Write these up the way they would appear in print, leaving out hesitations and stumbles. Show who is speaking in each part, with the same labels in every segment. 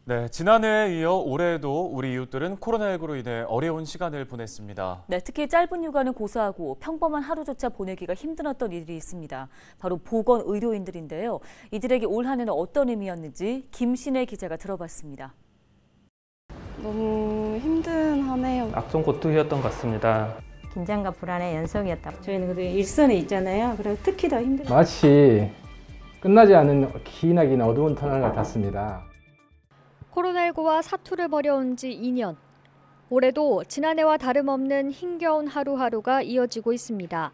Speaker 1: 네, 지난해에 이어 올해에도 우리 이웃들은 코로나19로 인해 어려운 시간을 보냈습니다.
Speaker 2: 네, 특히 짧은 휴가는 고사하고 평범한 하루조차 보내기가 힘들었던 이들이 있습니다. 바로 보건의료인들인데요. 이들에게 올 한 해는 어떤 의미였는지 김신혜 기자가 들어봤습니다.
Speaker 3: 너무 힘든 한 해요.
Speaker 4: 악성고투였던 것 같습니다.
Speaker 5: 긴장과 불안의 연속이었다.
Speaker 6: 저희는 그래도 일선에 있잖아요. 그래서 특히 더 힘들어요.
Speaker 7: 마치 끝나지 않은 기나긴 어두운 터널 같았습니다.
Speaker 8: 코로나19와 사투를 벌여온 지 2년. 올해도 지난해와 다름없는 힘겨운 하루하루가 이어지고 있습니다.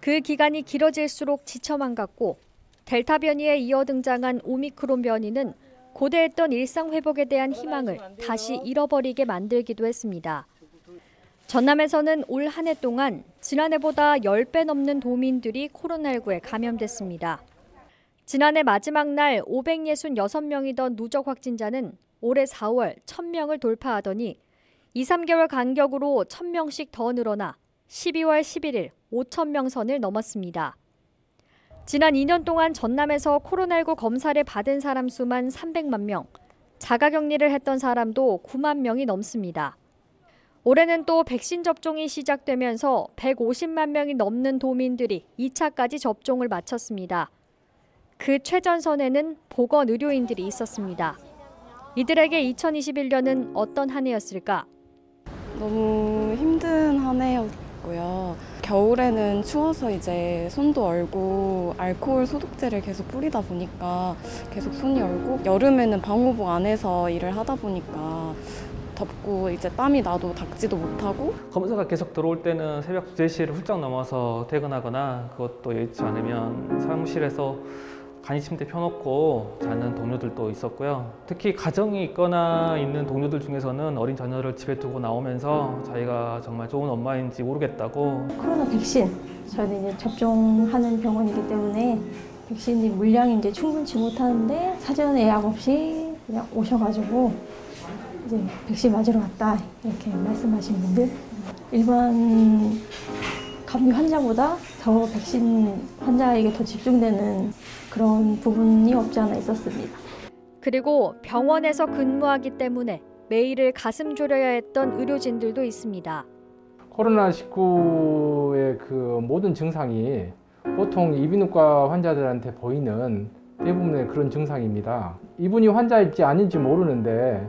Speaker 8: 그 기간이 길어질수록 지쳐만 갔고 델타 변이에 이어 등장한 오미크론 변이는 고대했던 일상 회복에 대한 희망을 다시 잃어버리게 만들기도 했습니다. 전남에서는 올 한 해 동안 지난해보다 10배 넘는 도민들이 코로나19에 감염됐습니다. 지난해 마지막 날 566명이던 누적 확진자는 올해 4월 1000명을 돌파하더니 2, 3개월 간격으로 1000명씩 더 늘어나 12월 11일 5000명 선을 넘었습니다. 지난 2년 동안 전남에서 코로나19 검사를 받은 사람 수만 300만 명, 자가격리를 했던 사람도 9만 명이 넘습니다. 올해는 또 백신 접종이 시작되면서 150만 명이 넘는 도민들이 2차까지 접종을 마쳤습니다. 그 최전선에는 보건의료인들이 있었습니다. 이들에게 2021년은 어떤 한 해였을까?
Speaker 3: 너무 힘든 한 해였고요. 겨울에는 추워서 이제 손도 얼고 알코올 소독제를 계속 뿌리다 보니까 계속 손이 얼고, 여름에는 방호복 안에서 일을 하다 보니까 덥고 이제 땀이 나도 닦지도 못하고.
Speaker 4: 검사가 계속 들어올 때는 새벽 2-3시를 훌쩍 넘어서 퇴근하거나 그것도 여의치 않으면 사무실에서 간이 침대 펴놓고 자는 동료들도 있었고요. 특히 가정이 있거나 있는 동료들 중에서는 어린 자녀를 집에 두고 나오면서 자기가 정말 좋은 엄마인지 모르겠다고.
Speaker 9: 코로나 백신, 저희는 이제 접종하는 병원이기 때문에 백신이 물량이 이제 충분치 못하는데 사전 예약 없이 그냥 오셔가지고 이제 백신 맞으러 왔다 이렇게 말씀하신 분들, 일반 감기 환자보다 더 백신 환자에게 더 집중되는 그런 부분이 없지 않아 있었습니다.
Speaker 8: 그리고 병원에서 근무하기 때문에 매일을 가슴 졸여야 했던 의료진들도 있습니다.
Speaker 7: 코로나19의 그 모든 증상이 보통 이비인후과 환자들한테 보이는 대부분의 그런 증상입니다. 이분이 환자일지 아닌지 모르는데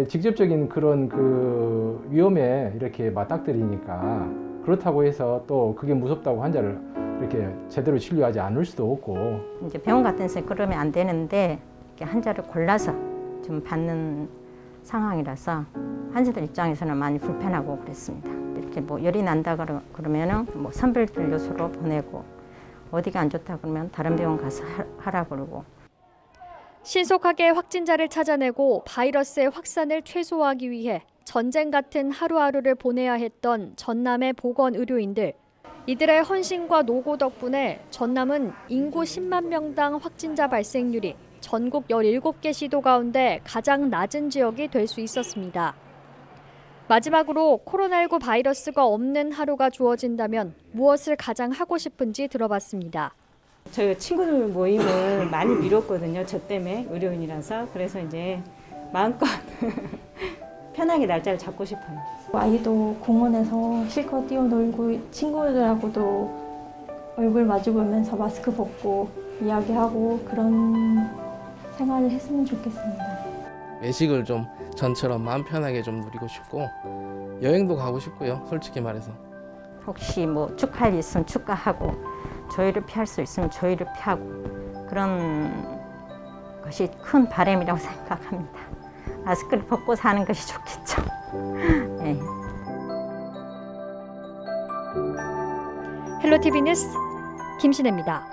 Speaker 7: 직접적인 그런 그 위험에 이렇게 맞닥뜨리니까, 그렇다고 해서 또 그게 무섭다고 환자를 이렇게 제대로 진료하지 않을 수도 없고.
Speaker 5: 이제 병원 같은 데서 그러면 안 되는데 이렇게 환자를 골라서 좀 받는 상황이라서 환자들 입장에서는 많이 불편하고 그랬습니다. 이렇게 뭐 열이 난다 그러면은 뭐 선별진료소로 보내고, 어디가 안 좋다 그러면 다른 병원 가서 하라 그러고.
Speaker 8: 신속하게 확진자를 찾아내고 바이러스의 확산을 최소화하기 위해 전쟁 같은 하루하루를 보내야 했던 전남의 보건의료인들. 이들의 헌신과 노고 덕분에 전남은 인구 10만 명당 확진자 발생률이 전국 17개 시도 가운데 가장 낮은 지역이 될 수 있었습니다. 마지막으로 코로나19 바이러스가 없는 하루가 주어진다면 무엇을 가장 하고 싶은지 들어봤습니다.
Speaker 6: 저희 친구들 모임을 많이 미뤘거든요. 저 때문에 의료인이라서. 그래서 이제 마음껏 편하게 날짜를 잡고 싶어요.
Speaker 9: 아이도 공원에서 실컷 뛰어놀고 친구들하고도 얼굴 마주보면서 마스크 벗고 이야기하고 그런 생활을 했으면 좋겠습니다.
Speaker 10: 외식을 좀 전처럼 마음 편하게 좀 누리고 싶고, 여행도 가고 싶고요. 솔직히 말해서.
Speaker 5: 혹시 뭐 축하할 일 있으면 축하하고, 조의를 피할 수 있으면 조의를 피하고, 그런 것이 큰 바람이라고 생각합니다. 마스크를 벗고 사는 것이 좋겠죠. 네.
Speaker 8: 헬로티비 뉴스 김신혜입니다.